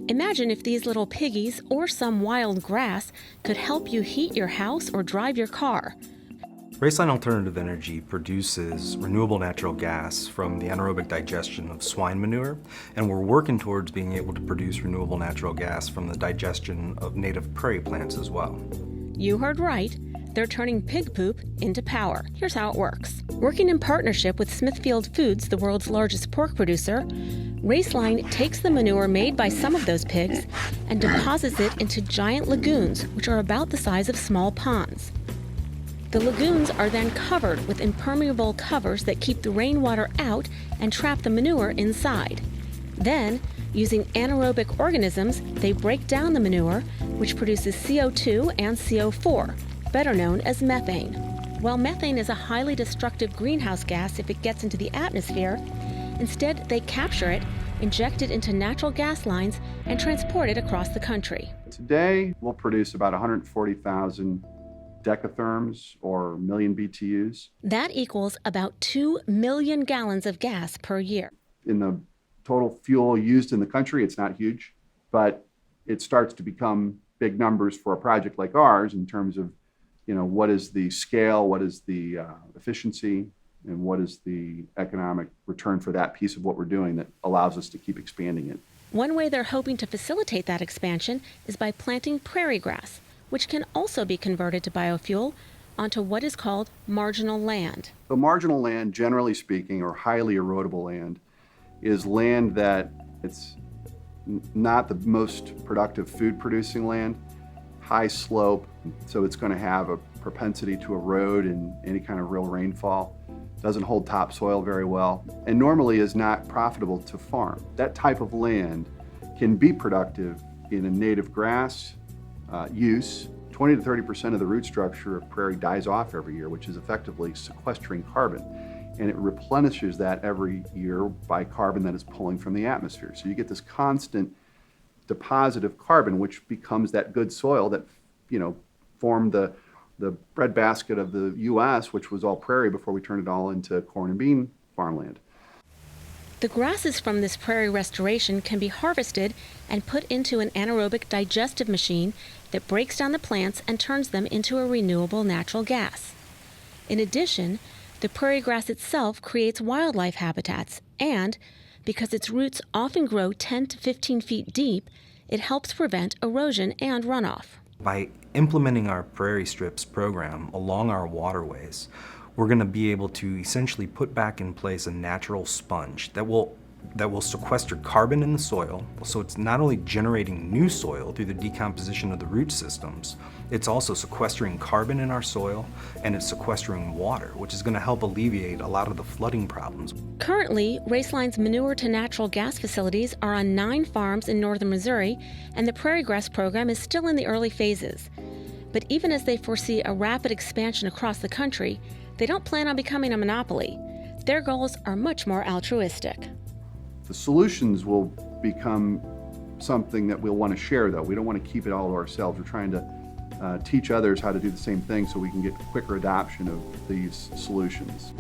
Imagine if these little piggies or some wild grass could help you heat your house or drive your car. Roeslein Alternative Energy produces renewable natural gas from the anaerobic digestion of swine manure, and we're working towards being able to produce renewable natural gas from the digestion of native prairie plants as well. You heard right. They're turning pig poop into power. Here's how it works. Working in partnership with Smithfield Foods, the world's largest pork producer, Roeslein takes the manure made by some of those pigs and deposits it into giant lagoons, which are about the size of small ponds. The lagoons are then covered with impermeable covers that keep the rainwater out and trap the manure inside. Then, using anaerobic organisms, they break down the manure, which produces CO2 and CO4, better known as methane. While methane is a highly destructive greenhouse gas if it gets into the atmosphere, instead they capture it, inject it into natural gas lines, and transport it across the country. Today, we'll produce about 140,000 decatherms or million BTUs. That equals about 2 million gallons of gas per year. In the total fuel used in the country, it's not huge, but it starts to become big numbers for a project like ours in terms of, what is the scale, what is the efficiency, and what is the economic return for that piece of what we're doing that allows us to keep expanding it. One way they're hoping to facilitate that expansion is by planting prairie grass, which can also be converted to biofuel onto what is called marginal land. So marginal land, generally speaking, or highly erodible land, is land that it's not the most productive food-producing land, high slope, so it's going to have a propensity to erode in any kind of real rainfall, doesn't hold topsoil very well, and normally is not profitable to farm. That type of land can be productive in a native grass use. 20 to 30% of the root structure of prairie dies off every year, which is effectively sequestering carbon. And it replenishes that every year by carbon that is pulling from the atmosphere. So you get this constant deposit of carbon, which becomes that good soil that, formed the breadbasket of the U.S., which was all prairie before we turned it all into corn and bean farmland. The grasses from this prairie restoration can be harvested and put into an anaerobic digestive machine that breaks down the plants and turns them into a renewable natural gas. In addition, the prairie grass itself creates wildlife habitats, and because its roots often grow 10 to 15 feet deep, it helps prevent erosion and runoff. By implementing our prairie strips program along our waterways, we're going to be able to essentially put back in place a natural sponge that will sequester carbon in the soil. So it's not only generating new soil through the decomposition of the root systems, it's also sequestering carbon in our soil, and it's sequestering water, which is going to help alleviate a lot of the flooding problems. Currently, Roeslein's manure-to-natural gas facilities are on 9 farms in northern Missouri, and the prairie grass program is still in the early phases. But even as they foresee a rapid expansion across the country, they don't plan on becoming a monopoly. Their goals are much more altruistic. The solutions will become something that we'll want to share, though. We don't want to keep it all to ourselves. We're trying to teach others how to do the same thing so we can get quicker adoption of these solutions.